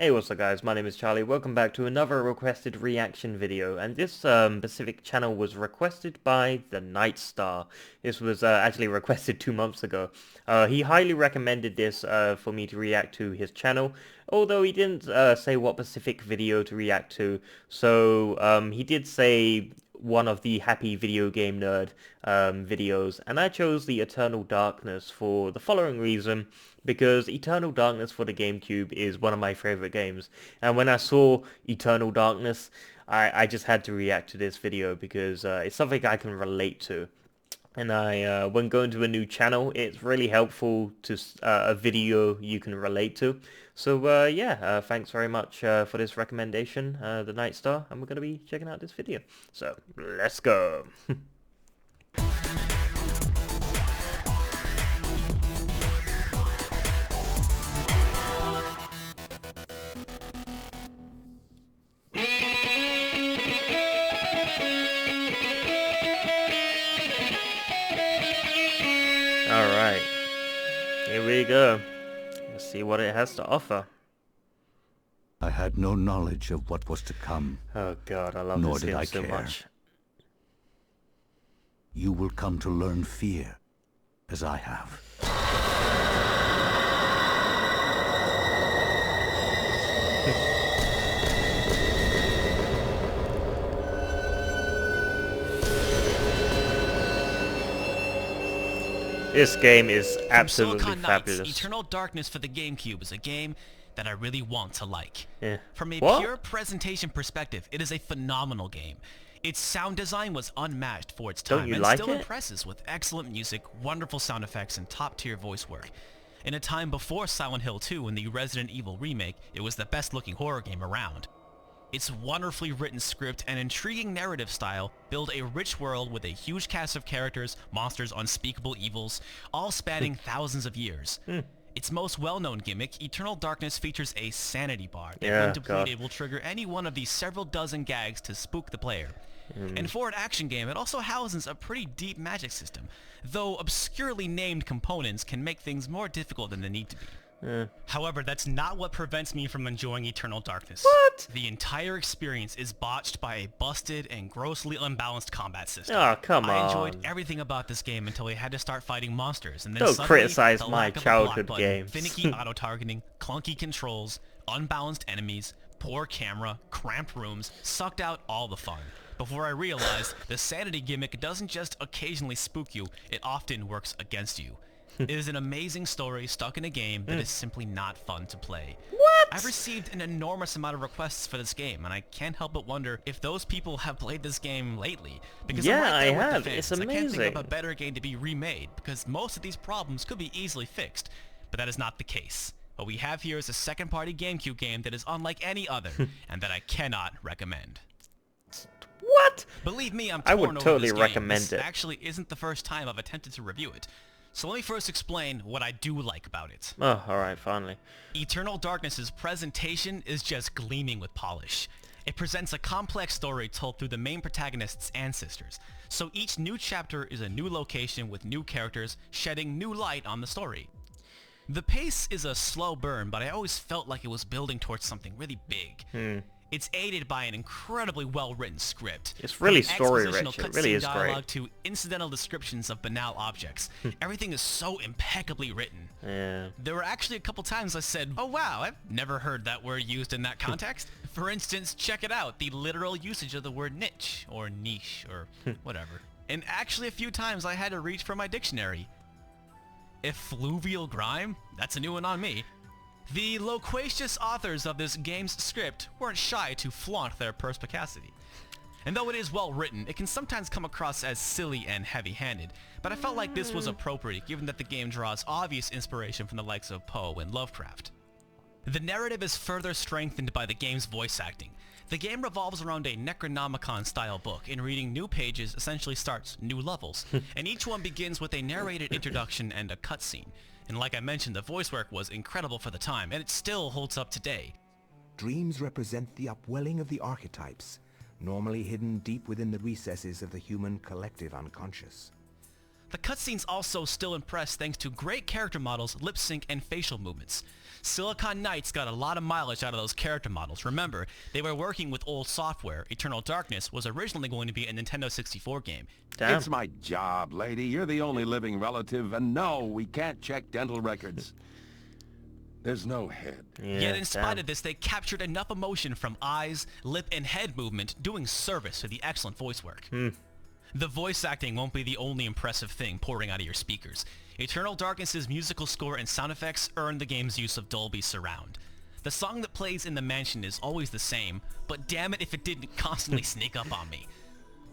Hey, what's up guys, my name is Charlie, welcome back to another requested reaction video, and this specific channel was requested by the Night Star. This was actually requested 2 months ago. He highly recommended this for me to react to his channel, although he didn't say what specific video to react to, so he did say one of the Happy Video Game Nerd videos, and I chose the Eternal Darkness for the following reason, because Eternal Darkness for the GameCube is one of my favorite games, and when I saw Eternal Darkness, I just had to react to this video because it's something I can relate to. And when going to a new channel, it's really helpful to a video you can relate to. So yeah, thanks very much for this recommendation, the Night Star, and we're going to be checking out this video. So let's go. Alright, here we go. Let's see what it has to offer. I had no knowledge of what was to come. Oh god, I love Nor this did game I so care. much. You will come to learn fear, as I have. This game is absolutely Silicon Knights, fabulous. Eternal Darkness for the GameCube is a game that I really want to like. Yeah. From a What? pure presentation perspective, it is a phenomenal game. Its sound design was unmatched for its Don't time you and like still it? impresses with excellent music, wonderful sound effects, and top-tier voice work. In a time before Silent Hill 2 and the Resident Evil remake, it was the best-looking horror game around. Its wonderfully written script and intriguing narrative style build a rich world with a huge cast of characters, monsters, unspeakable evils, all spanning thousands of years. Its most well-known gimmick, Eternal Darkness, features a sanity bar that Yeah, when depleted God. will trigger any one of the several dozen gags to spook the player. And for an action game, it also houses a pretty deep magic system, though obscurely named components can make things more difficult than they need to be. However, that's not what prevents me from enjoying Eternal Darkness. What? The entire experience is botched by a busted and grossly unbalanced combat system. Oh, come I enjoyed on. everything about this game until I had to start fighting monsters, and then Don't suddenly, criticize the my lack of a childhood block button, games. finicky auto-targeting, clunky controls, unbalanced enemies, poor camera, cramped rooms, sucked out all the fun. Before I realized, the sanity gimmick doesn't just occasionally spook you, it often works against you. It is an amazing story stuck in a game that is simply not fun to play. What? I've received an enormous amount of requests for this game, and I can't help but wonder if those people have played this game lately. Because Yeah, I'm right there I with have. the fans. It's I can't think of amazing. a better game to be remade, because most of these problems could be easily fixed. But that is not the case. What we have here is a second-party GameCube game that is unlike any other, and that I cannot recommend. What? Believe me, I'm I torn would over totally this game. recommend This it. actually isn't the first time I've attempted to review it. So let me first explain what I do like about it. Oh, alright, finally. Eternal Darkness's presentation is just gleaming with polish. It presents a complex story told through the main protagonist's ancestors, so each new chapter is a new location with new characters, shedding new light on the story. The pace is a slow burn, but I always felt like it was building towards something really big. It's aided by an incredibly well-written script. It's really From story-rich, expositional it really cutscene is great. dialogue to incidental descriptions of banal objects. Everything is so impeccably written. Yeah. There were actually a couple times I said, oh wow, I've never heard that word used in that context. For instance, check it out, the literal usage of the word niche, or niche, or whatever. And actually a few times I had to reach for my dictionary. Effluvial grime? That's a new one on me. The loquacious authors of this game's script weren't shy to flaunt their perspicacity. And though it is well written, it can sometimes come across as silly and heavy-handed, but I felt like this was appropriate given that the game draws obvious inspiration from the likes of Poe and Lovecraft. The narrative is further strengthened by the game's voice acting. The game revolves around a Necronomicon-style book, and reading new pages essentially starts new levels, and each one begins with a narrated introduction and a cutscene. And like I mentioned, the voice work was incredible for the time, and it still holds up today. Dreams represent the upwelling of the archetypes, normally hidden deep within the recesses of the human collective unconscious. The cutscenes also still impress thanks to great character models, lip sync, and facial movements. Silicon Knights got a lot of mileage out of those character models. Remember, they were working with old software. Eternal Darkness was originally going to be a Nintendo 64 game. Damn. It's my job, lady. You're the only living relative, and no, we can't check dental records. There's no head. Yeah, Yet in spite damn. of this, they captured enough emotion from eyes, lip, and head movement, doing service to the excellent voice work. The voice acting won't be the only impressive thing pouring out of your speakers. Eternal Darkness's musical score and sound effects earned the game's use of Dolby Surround. The song that plays in the mansion is always the same, but damn it if it didn't constantly sneak up on me.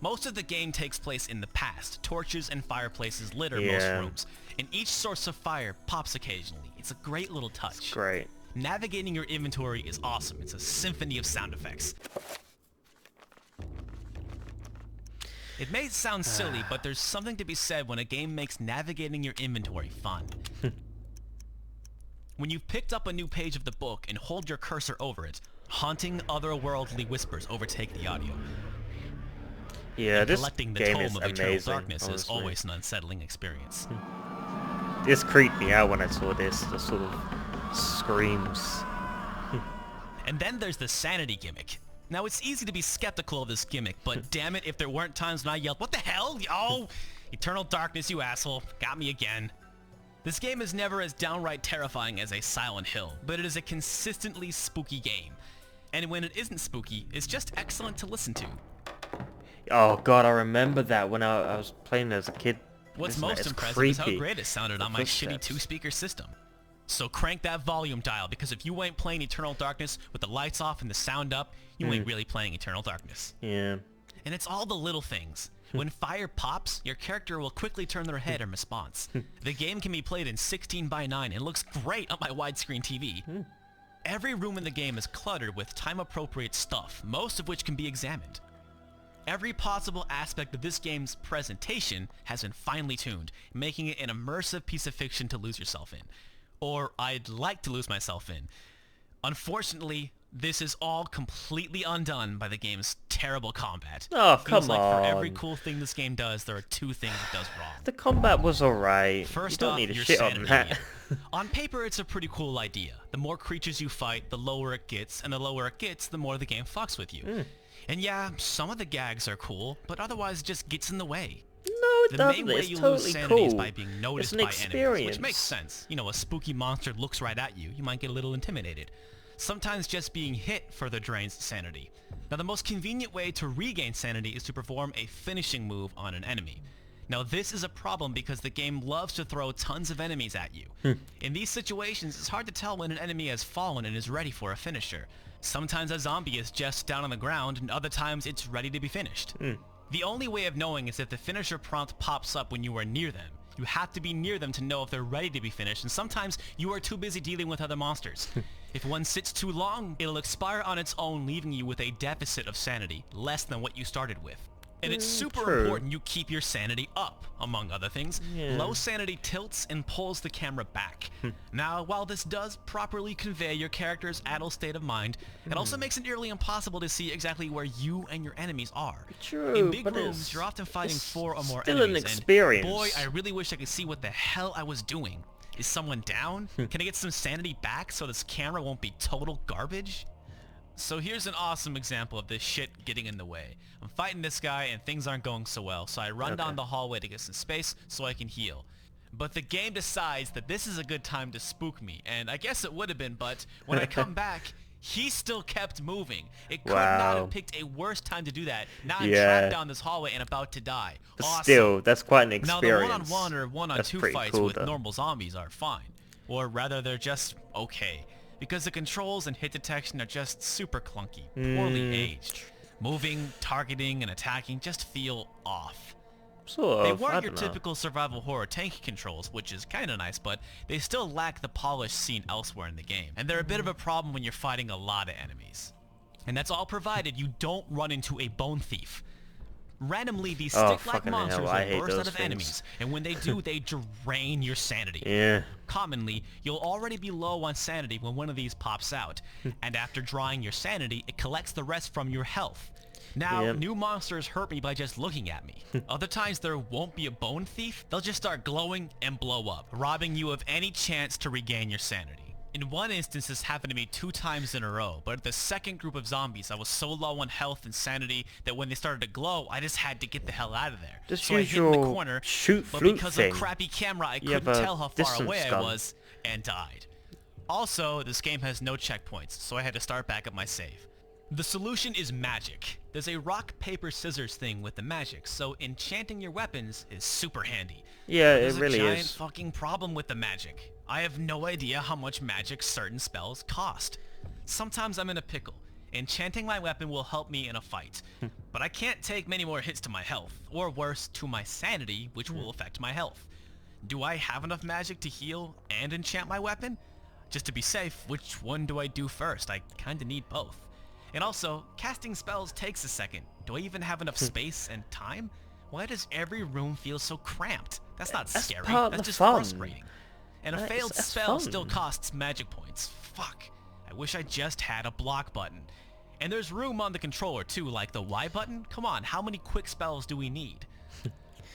Most of the game takes place in the past. Torches and fireplaces litter most rooms, and each source of fire pops occasionally. It's a great little touch. Great. Navigating your inventory is awesome. It's a symphony of sound effects. It may sound silly, but there's something to be said when a game makes navigating your inventory fun. When you've picked up a new page of the book and hold your cursor over it, haunting otherworldly whispers overtake the audio. Yeah, this Collecting the game tome is of Eternal amazing. Darkness is honestly. always an unsettling experience. This creeped me out when I saw this. The sort of screams. And then there's the sanity gimmick. Now, it's easy to be skeptical of this gimmick, but damn it if there weren't times when I yelled, "What the hell? Oh, Eternal Darkness, you asshole. Got me again." This game is never as downright terrifying as a Silent Hill, but it is a consistently spooky game. And when it isn't spooky, it's just excellent to listen to. Oh god, I remember that when I was playing as a kid. What's Isn't it? most It's impressive creepy. is how great it sounded on my shitty footsteps. two-speaker system. So crank that volume dial, because if you ain't playing Eternal Darkness with the lights off and the sound up, you ain't really playing Eternal Darkness. Yeah. And it's all the little things. When fire pops, your character will quickly turn their head in response. The game can be played in 16:9 and looks great on my widescreen TV. Every room in the game is cluttered with time-appropriate stuff, most of which can be examined. Every possible aspect of this game's presentation has been finely tuned, making it an immersive piece of fiction to lose yourself in. Or I'd like to lose myself in. Unfortunately, this is all completely undone by the game's terrible combat. Oh, Feels come like for every on. cool thing this game does, there are two things it does wrong. The combat was alright. First You don't off, need to your shit on sanity that. meter. On paper, it's a pretty cool idea. The more creatures you fight, the lower it gets, and the lower it gets, the more the game fucks with you. And yeah, some of the gags are cool, but otherwise it just gets in the way. No, it The doesn't. main way It's you lose totally sanity is cool. by being noticed It's an by enemies, experience. which makes sense. You know, a spooky monster looks right at you, you might get a little intimidated. Sometimes just being hit further drains sanity. Now, the most convenient way to regain sanity is to perform a finishing move on an enemy. Now, this is a problem because the game loves to throw tons of enemies at you. In these situations, it's hard to tell when an enemy has fallen and is ready for a finisher. Sometimes a zombie is just down on the ground, and other times it's ready to be finished. The only way of knowing is if the finisher prompt pops up when you are near them. You have to be near them to know if they're ready to be finished, and sometimes you are too busy dealing with other monsters. If one sits too long, it'll expire on its own, leaving you with a deficit of sanity, less than what you started with. And it's super true. important you keep your sanity up, among other things. Yeah. Low sanity tilts and pulls the camera back. Now, while this does properly convey your character's adult state of mind, it also makes it nearly impossible to see exactly where you and your enemies are. True, In big but rooms, it's- you're often fighting it's 4 or more still an enemies, experience. and boy, I really wish I could see what the hell I was doing. Is someone down? Can I get some sanity back so this camera won't be total garbage? So here's an awesome example of this shit getting in the way. I'm fighting this guy and things aren't going so well, so I run down the hallway to get some space so I can heal. But the game decides that this is a good time to spook me, and I guess it would have been, but when I come back, he still kept moving. It could not Wow. have picked a worse time to do that. Now I'm Yeah. trapped down this hallway and about to die. But Awesome. still, that's quite an Now experience. the one-on-one or one-on-two pretty fights cool, with though. normal zombies are fine. Or rather, they're just okay. Because the controls and hit detection are just super clunky, poorly aged. Moving, targeting, and attacking just feel off. Sort They of, I weren't your don't know. typical survival horror tank controls, which is kinda nice, but they still lack the polish seen elsewhere in the game. And they're a bit of a problem when you're fighting a lot of enemies. And that's all provided you don't run into a bone thief. Randomly, these Oh, stick-like fucking hell, monsters I will hate burst out those of things. enemies, and when they do, they drain your sanity. Yeah. Commonly, you'll already be low on sanity when one of these pops out, and after drawing your sanity, it collects the rest from your health. Now, Yep. new monsters hurt me by just looking at me. Other times there won't be a bone thief, they'll just start glowing and blow up, robbing you of any chance to regain your sanity. In one instance, this happened to me 2 times in a row, but at the second group of zombies, I was so low on health and sanity that when they started to glow, I just had to get the hell out of there. Just so I use hid in the your corner, shoot but flute because thing. of crappy camera, I You have couldn't a tell how far distance away I gun. was, and died. Also, this game has no checkpoints, so I had to start back at my save. The solution is magic. There's a rock, paper, scissors thing with the magic, so enchanting your weapons is super handy. Yeah, There's it really a giant is. fucking problem with the magic. I have no idea how much magic certain spells cost. Sometimes I'm in a pickle. Enchanting my weapon will help me in a fight, but I can't take many more hits to my health, or worse, to my sanity, which will affect my health. Do I have enough magic to heal and enchant my weapon? Just to be safe, which one do I do first? I kinda need both. And also, casting spells takes a second. Do I even have enough space and time? Why does every room feel so cramped? That's not That's scary, part of that's the just fun. frustrating. And a failed That's spell fun. still costs magic points. Fuck. I wish I just had a block button. And there's room on the controller too, like the Y button. Come on, how many quick spells do we need?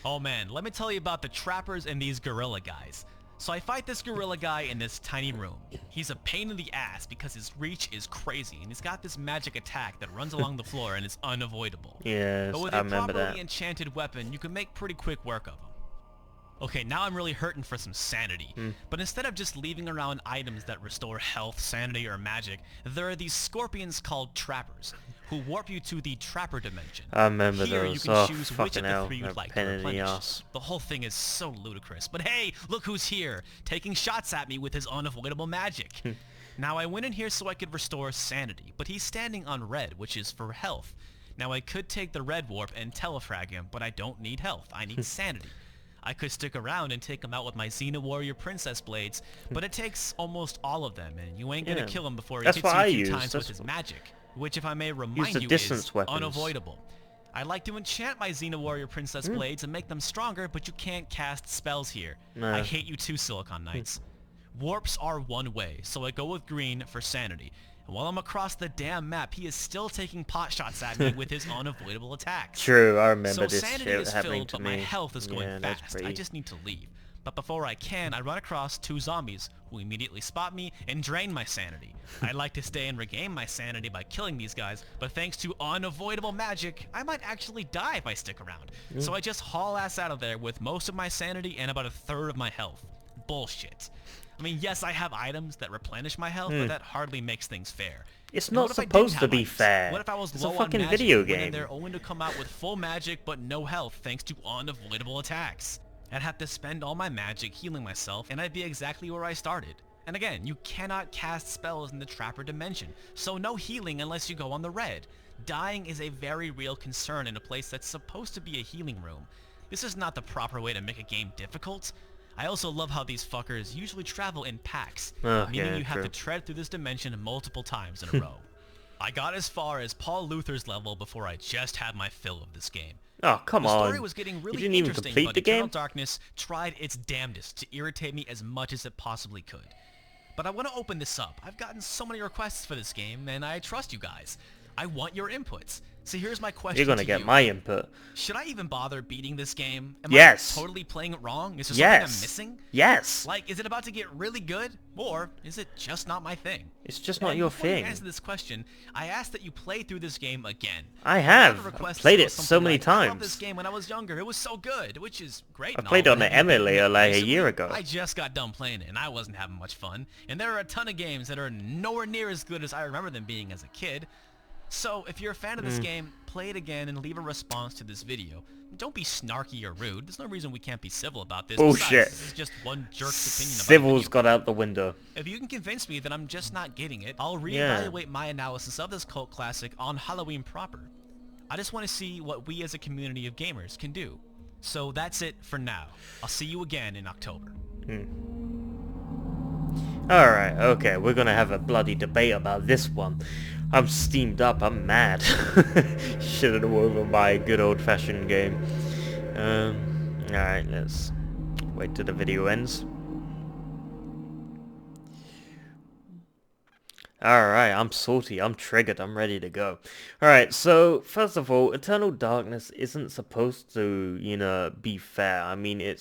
Oh man, let me tell you about the trappers and these gorilla guys. So I fight this gorilla guy in this tiny room. He's a pain in the ass because his reach is crazy and he's got this magic attack that runs along the floor and is unavoidable. Yes, But with I a remember properly that. enchanted weapon, you can make pretty quick work of him. Okay, now I'm really hurting for some sanity. But instead of just leaving around items that restore health, sanity, or magic, there are these scorpions called trappers, who warp you to the trapper dimension. I remember Here, you those. can Oh, choose which fucking of the hell. 3 They're you'd like to pain in the replenish. ass. The whole thing is so ludicrous. But hey, look who's here, taking shots at me with his unavoidable magic. Now, I went in here so I could restore sanity, but he's standing on red, which is for health. Now, I could take the red warp and telefrag him, but I don't need health. I need sanity. I could stick around and take him out with my Xena Warrior Princess Blades, but it takes almost all of them, and you ain't gonna Yeah. kill him before he That's hits what you a I few use. times with That's his what- magic, which, if I may remind the you, distance is weapons. unavoidable. I like to enchant my Xena Warrior Princess Blades and make them stronger, but you can't cast spells here. No. I hate you too, Silicon Knights. Warps are one way, so I go with green for sanity. And while I'm across the damn map, he is still taking pot shots at me with his unavoidable attacks. True, I remember So this sanity shit is happening filled, to but me. my health is going Yeah, that's fast. pretty... I just need to leave. But before I can, I run across 2 zombies who immediately spot me and drain my sanity. I'd like to stay and regain my sanity by killing these guys, but thanks to unavoidable magic, I might actually die if I stick around. So I just haul ass out of there with most of my sanity and about 1/3 of my health. Bullshit. I mean, yes, I have items that replenish my health, but that hardly makes things fair. It's And not what if I didn't supposed to have be items? fair. What if I was It's a low on fucking magic video and went in game. there only to come out with full magic but no health thanks to unavoidable attacks? I'd have to spend all my magic healing myself and I'd be exactly where I started. And again, you cannot cast spells in the Trapper dimension, so no healing unless you go on the red. Dying is a very real concern in a place that's supposed to be a healing room. This is not the proper way to make a game difficult. I also love how these fuckers usually travel in packs, Oh, meaning yeah, you have true. to tread through this dimension multiple times in a row. I got as far as Paul Luther's level before I just had my fill of this game. Oh, come The on. story was getting really you didn't even interesting, complete but the Eternal game? Darkness tried its damnedest to irritate me as much as it possibly could. But I want to open this up. I've gotten so many requests for this game, and I trust you guys. I want your inputs. So here's my question You're gonna to get you. my input. Should I even bother beating this game? Am Yes. I totally playing it wrong? Is there Yes. something I'm missing? Yes. Like, is it about to get really good? Or is it just not my thing? It's just not And your before you thing. answer this question, I ask that you play through this game again. I A lot have. of I've requests played were it so something many like, I love times. this game when I was younger. It was so good, which is great. I and played all, it on but the have you played emulator it like a recently? year ago. I just got done playing it, and I wasn't having much fun. And there are a ton of games that are nowhere near as good as I remember them being as a kid. So, if you're a fan of Hmm. this game, play it again and leave a response to this video. Don't be snarky or rude. There's no reason we can't be civil about this. Bullshit. Besides, this is just one jerk's opinion about a Civil's video. got out the window. If you can convince me that I'm just not getting it, I'll reevaluate my analysis of this cult classic on Halloween proper. I just want to see what we as a community of gamers can do. So that's it for now. I'll see you again in October. Alright, okay, we're gonna have a bloody debate about this one. I'm steamed up, I'm mad. Should've over my good old-fashioned game. Alright, let's wait till the video ends. Alright, I'm salty, I'm triggered, I'm ready to go. Alright, so first of all, Eternal Darkness isn't supposed to, be fair. I mean,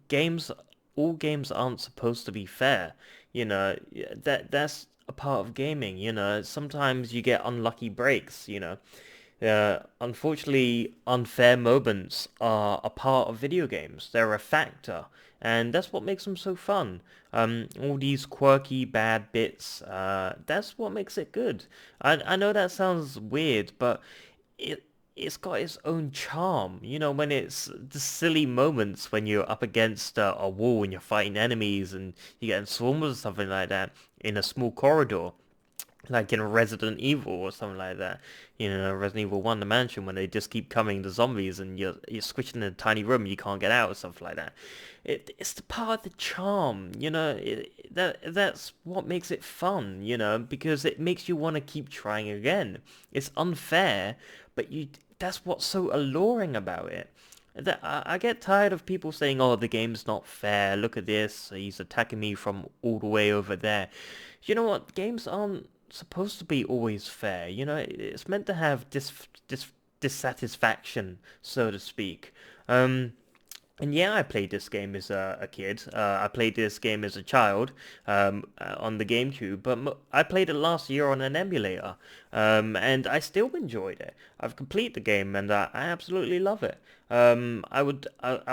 games, all games aren't supposed to be fair. That's a part of gaming, Sometimes you get unlucky breaks. Unfortunately, unfair moments are a part of video games. They're a factor, and that's what makes them so fun. All these quirky bad bits, that's what makes it good. I know that sounds weird, but it it's got its own charm. When it's the silly moments when you're up against a wall and you're fighting enemies and you get swarms or something like that in a small corridor like in Resident Evil or something like that. Resident Evil 1, the mansion, when they just keep coming, the zombies, and you're squished in a tiny room, you can't get out or stuff like that. It's the part of the charm, that's what makes it fun, because it makes you want to keep trying again. It's unfair, but that's what's so alluring about it. I get tired of people saying, oh, the game's not fair, look at this, he's attacking me from all the way over there. You know what, games aren't supposed to be always fair. It's meant to have dissatisfaction, so to speak. And yeah, I played this game as a kid. I played this game as a child on the GameCube, but I played it last year on an emulator, and I still enjoyed it. I've completed the game, and I absolutely love it. I would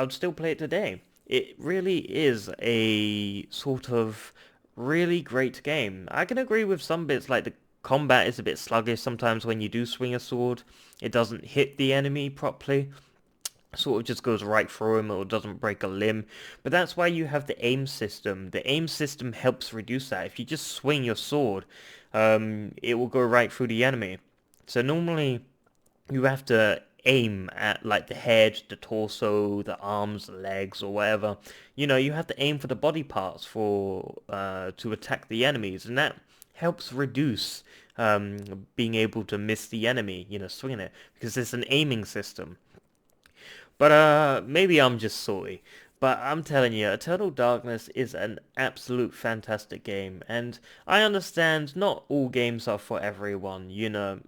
still play it today. It really is a sort of really great game. I can agree with some bits, like the combat is a bit sluggish sometimes when you do swing a sword. It doesn't hit the enemy properly. Sort of just goes right through him or doesn't break a limb. But that's why you have the aim system. The aim system helps reduce that. If you just swing your sword, it will go right through the enemy. So normally you have to aim at like the head, the torso, the arms, the legs, or whatever. You have to aim for the body parts for to attack the enemies, and that helps reduce being able to miss the enemy, swinging it, because it's an aiming system. But maybe I'm just salty. But I'm telling you, Eternal Darkness is an absolute fantastic game, and I understand not all games are for everyone. You know,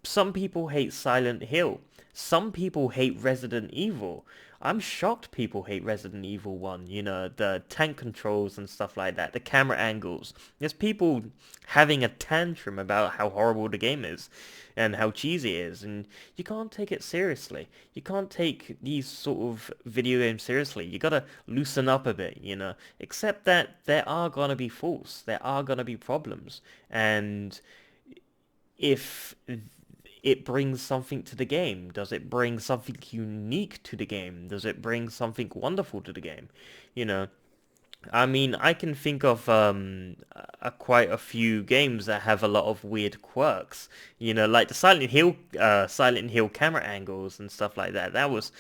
some people hate Silent Hill. Some people hate Resident Evil. I'm shocked people hate Resident Evil 1, the tank controls and stuff like that, the camera angles. There's people having a tantrum about how horrible the game is and how cheesy it is, and you can't take it seriously. You can't take these sort of video games seriously. You gotta loosen up a bit, Except that there are gonna be faults, there are gonna be problems, and if it brings something to the game? Does it bring something unique to the game? Does it bring something wonderful to the game? You know, I mean, I can think of quite a few games that have a lot of weird quirks. Like the Silent Hill camera angles and stuff like that. That was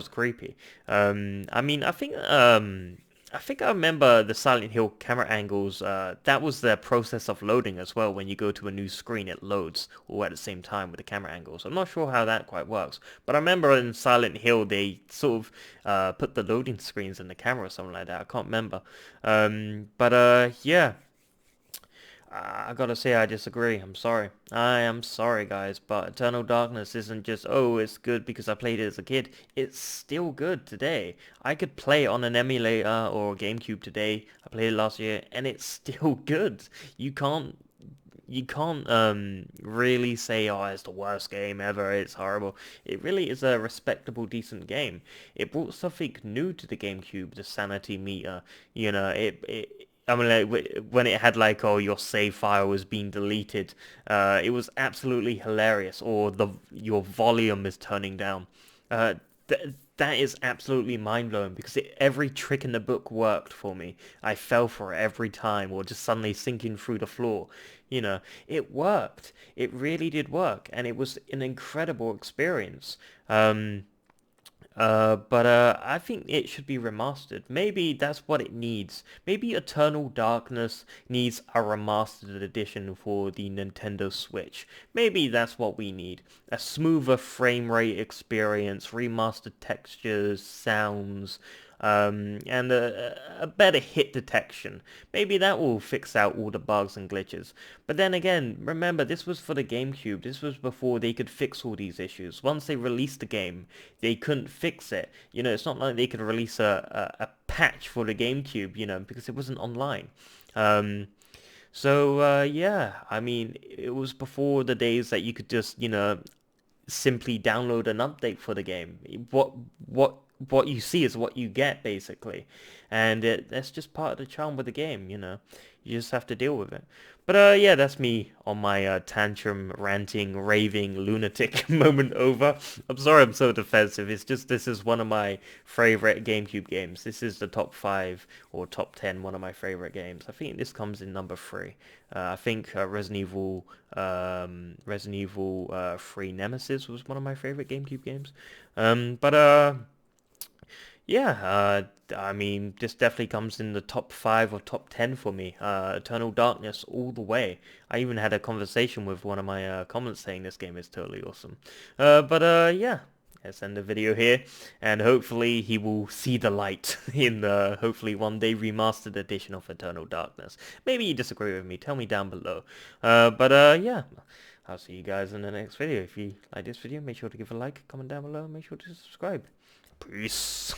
creepy. I mean, I think I remember the Silent Hill camera angles. That was the process of loading as well. When you go to a new screen, it loads all at the same time with the camera angles. I'm not sure how that quite works, but I remember in Silent Hill they sort of put the loading screens in the camera or something like that. I can't remember. But yeah. I gotta say I disagree. I'm sorry. I am sorry, guys, but Eternal Darkness isn't just, oh, it's good because I played it as a kid. It's still good today. I could play on an emulator or a GameCube today. I played it last year, and it's still good. You can't really say, oh, it's the worst game ever, it's horrible. It really is a respectable, decent game. It brought something new to the GameCube, the sanity meter. I mean, like, when it had like, oh, your save file was being deleted, it was absolutely hilarious. Or your volume is turning down. That is absolutely mind-blowing because every trick in the book worked for me. I fell for it every time, or just suddenly sinking through the floor. It worked. It really did work, and it was an incredible experience. But I think it should be remastered. Maybe that's what it needs. Maybe Eternal Darkness needs a remastered edition for the Nintendo Switch. Maybe that's what we need. A smoother frame rate experience, remastered textures, sounds, and a better hit detection. Maybe that will fix out all the bugs and glitches. But then again, remember, this was for the GameCube. This was before they could fix all these issues. Once they released the game, they couldn't fix it. You know, it's not like they could release a patch for the GameCube, you know, because it wasn't online. Yeah, I mean, it was before the days that you could just, you know, simply download an update for the game. What you see is what you get, basically, and that's just part of the charm with the game. You know, you just have to deal with it. But yeah, that's me on my tantrum, ranting, raving, lunatic moment over. I'm sorry I'm so defensive. It's just this is one of my favorite GameCube games. This is the top 5 or top 10, one of my favorite games. I think this comes in number 3. I think Resident Evil 3 Nemesis was one of my favorite GameCube games. Yeah, I mean, this definitely comes in the top 5 or top 10 for me. Eternal Darkness all the way. I even had a conversation with one of my comments saying this game is totally awesome. Yeah, let's end the video here, and hopefully he will see the light in the, hopefully one day, remastered edition of Eternal Darkness. Maybe you disagree with me, tell me down below. Yeah, I'll see you guys in the next video. If you like this video, make sure to give a like, comment down below, and make sure to subscribe. Peace.